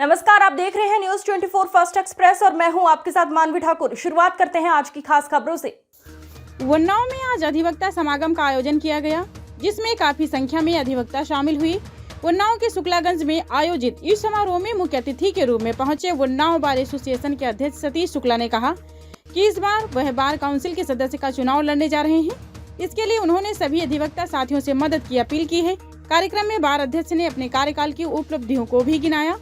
नमस्कार, आप देख रहे हैं न्यूज 24 फर्स्ट एक्सप्रेस और मैं हूं आपके साथ मानवी ठाकुर। शुरुआत करते हैं आज की खास खबरों से। उन्नाव में आज अधिवक्ता समागम का आयोजन किया गया, जिसमें काफी संख्या में अधिवक्ता शामिल हुई। उन्नाव के शुक्लागंज में आयोजित इस समारोह में मुख्य अतिथि के रूप में पहुंचे उन्नाव बार एसोसिएशन के अध्यक्ष सतीश शुक्ला ने कहा कि इस बार वह बार काउंसिल के सदस्य का चुनाव लड़ने जा रहे हैं। इसके लिए उन्होंने सभी अधिवक्ता साथियों से मदद की अपील की है। कार्यक्रम में बार अध्यक्ष ने अपने कार्यकाल की उपलब्धियों को भी गिनाया।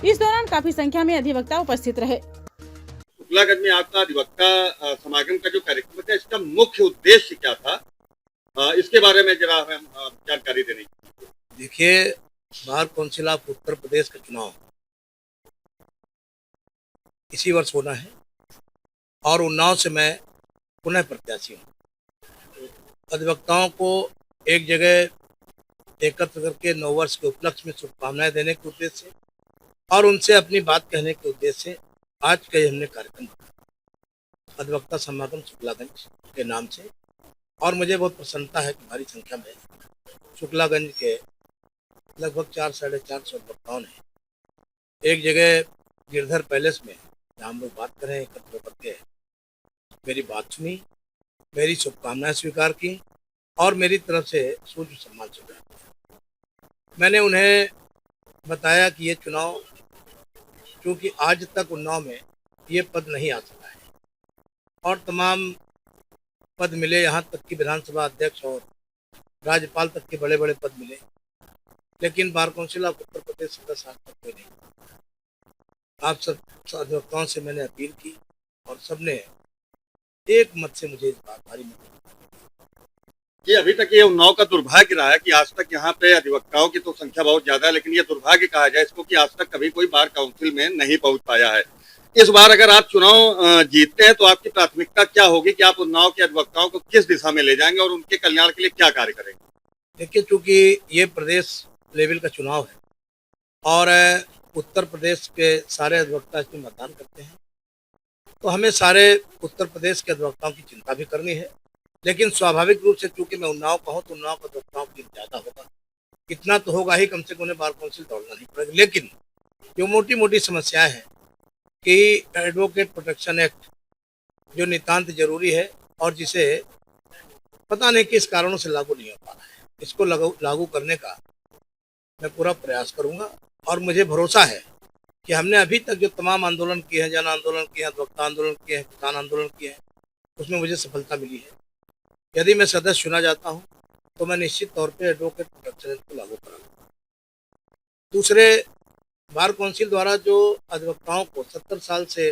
इस दौरान काफी संख्या में अधिवक्ता उपस्थित रहे। शुक्लागंज में आपका अधिवक्ता समागम का जो कार्यक्रम था, इसका मुख्य उद्देश्य क्या था, इसके बारे में जरा हमें जानकारी देने की। देखिए, bar council of Uttar Pradesh का चुनाव इसी वर्ष होना है और उन्नाव से मैं पुनः प्रत्याशी हूँ। अधिवक्ताओं को एक जगह एकत्र करके 9 वर्ष के उपलक्ष्य में शुभकामनाएं देने के उद्देश्य से और उनसे अपनी बात कहने के उद्देश्य से आज का हमने कार्यक्रम रखा, अधिवक्ता समागम शुक्लागंज के नाम से। और मुझे बहुत प्रसन्नता है कि भारी संख्या में शुक्लागंज के लगभग 400-450 अधिवक्ताओं ने एक जगह गिरधर पैलेस में, जहाँ हम लोग बात करें, एकत्र करके मेरी बात सुनी, मेरी शुभकामनाएं स्वीकार की और मेरी तरफ से सूर्य सम्मान स्वीकार किया। मैंने उन्हें बताया कि ये चुनाव, क्योंकि आज तक उन्नाव में ये पद नहीं आ सका है और तमाम पद मिले, यहाँ तक कि विधानसभा अध्यक्ष और राज्यपाल तक के बड़े बड़े पद मिले, लेकिन bar council of Uttar Pradesh सदस्य आज तक कोई नहीं। आप सब अधिवक्ताओं से मैंने अपील की और सबने एक मत से मुझे इस बार भारी मदद। ये अभी तक ये उन्नाव का दुर्भाग्य रहा है कि आज तक यहाँ पे अधिवक्ताओं की तो संख्या बहुत ज्यादा है, लेकिन ये दुर्भाग्य कहा जाए इसको कि आज तक कभी कोई बार काउंसिल में नहीं पहुंच पाया है। इस बार अगर आप चुनाव जीतते हैं तो आपकी प्राथमिकता क्या होगी कि आप उन्नाव के अधिवक्ताओं को किस दिशा में ले जाएंगे और उनके कल्याण के लिए क्या कार्य करेंगे? देखिए, चूंकि ये प्रदेश लेवल का चुनाव है और उत्तर प्रदेश के सारे अधिवक्ता इसमें मतदान करते हैं, तो हमें सारे उत्तर प्रदेश के अधिवक्ताओं की चिंता भी करनी है। लेकिन स्वाभाविक रूप से चूंकि मैं उन्नाव का हूँ तो उन्नाव का अधिवक्ताओं की ज्यादा होगा, इतना तो होगा ही, कम से कम उन्हें बार काउंसिल दौड़ना नहीं पड़ेगा। लेकिन जो मोटी मोटी समस्याएं हैं कि एडवोकेट प्रोटेक्शन एक्ट जो नितांत जरूरी है और जिसे पता नहीं किस कारणों से लागू नहीं हो पा रहा है, इसको लागू करने का मैं पूरा प्रयास करूंगा। और मुझे भरोसा है कि हमने अभी तक जो तमाम आंदोलन किए हैं, जन आंदोलन किए हैं, अधिवक्ता आंदोलन किए हैं, किसान आंदोलन किए हैं, उसमें मुझे सफलता मिली है। यदि मैं सदस्य चुना जाता हूं तो मैं निश्चित तौर पे एडवोकेट प्रोटेक्शन एक्ट को लागू कराऊंगा। दूसरे, बार काउंसिल द्वारा जो अधिवक्ताओं को 70 साल से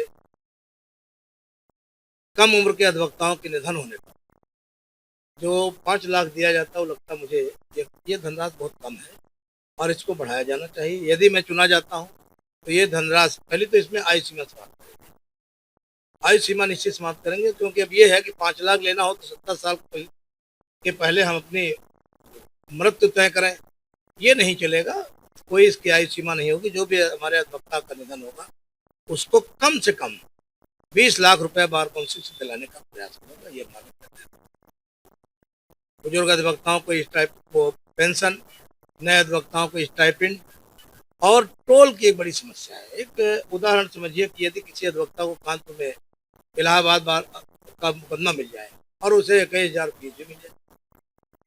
कम उम्र के अधिवक्ताओं के निधन होने पर जो 5 लाख दिया जाता है, वो लगता मुझे ये धनराशि बहुत कम है और इसको बढ़ाया जाना चाहिए। यदि मैं चुना जाता हूं तो ये धनराशि, पहले तो इसमें आयु सीमा समाप्त करेंगे, आयु सीमा निश्चित समाप्त करेंगे, क्योंकि अब ये है कि 5 लाख लेना हो तो 70 साल के पहले हम अपनी मृत्यु तय करें, ये नहीं चलेगा। कोई इसकी आयु सीमा नहीं होगी। जो भी हमारे अधिवक्ता का निधन होगा उसको कम से कम 20 लाख रुपए बार काउंसिल से दिलाने का प्रयास करूंगा, ये हमारा। बुजुर्ग अधिवक्ताओं को पेंशन, नए अधिवक्ताओं को स्टाइपेंड और टोल की एक बड़ी समस्या है। एक उदाहरण समझिए कि यदि किसी अधिवक्ता को कानपुर में इलाहाबाद बार का मुकदमा मिल जाए और उसे 21,000 फीस मिल जाए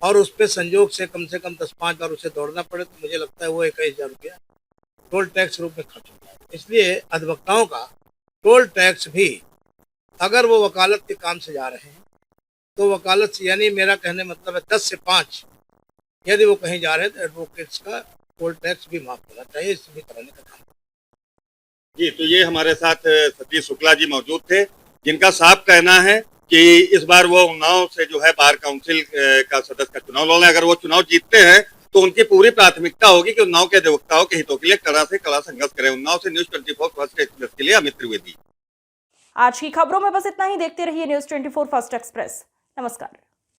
और उस पर संजोग से कम 10-5 बार उसे दौड़ना पड़े, तो मुझे लगता है वो 21,000 रुपया टोल टैक्स रूप में खर्च हो जाए। इसलिए अधिवक्ताओं का टोल टैक्स भी, अगर वो वकालत के काम से जा रहे हैं तो वकालत से, यानी मेरा कहने मतलब है 10 से 5, यदि वो कहीं जा रहे हैं तो एडवोकेट्स का टोल टैक्स भी माफ करना चाहिए, इसे भी कराने का काम। जी, तो ये हमारे साथ सतीश शुक्ला जी मौजूद थे, जिनका साफ कहना है कि इस बार वो उन्नाव से जो है बार काउंसिल का सदस्य का चुनाव लड़ रहे हैं। अगर वो चुनाव जीतते हैं तो उनकी पूरी प्राथमिकता होगी कि उन्नाव के अधिवक्ताओं के हितों के लिए कड़ा से कड़ा संघर्ष करें। उन्नाव से न्यूज 24 फर्स्ट एक्सप्रेस के लिए अमित त्रिवेदी। आज की खबरों में बस इतना ही। देखते रहिए न्यूज 24 फर्स्ट एक्सप्रेस। नमस्कार।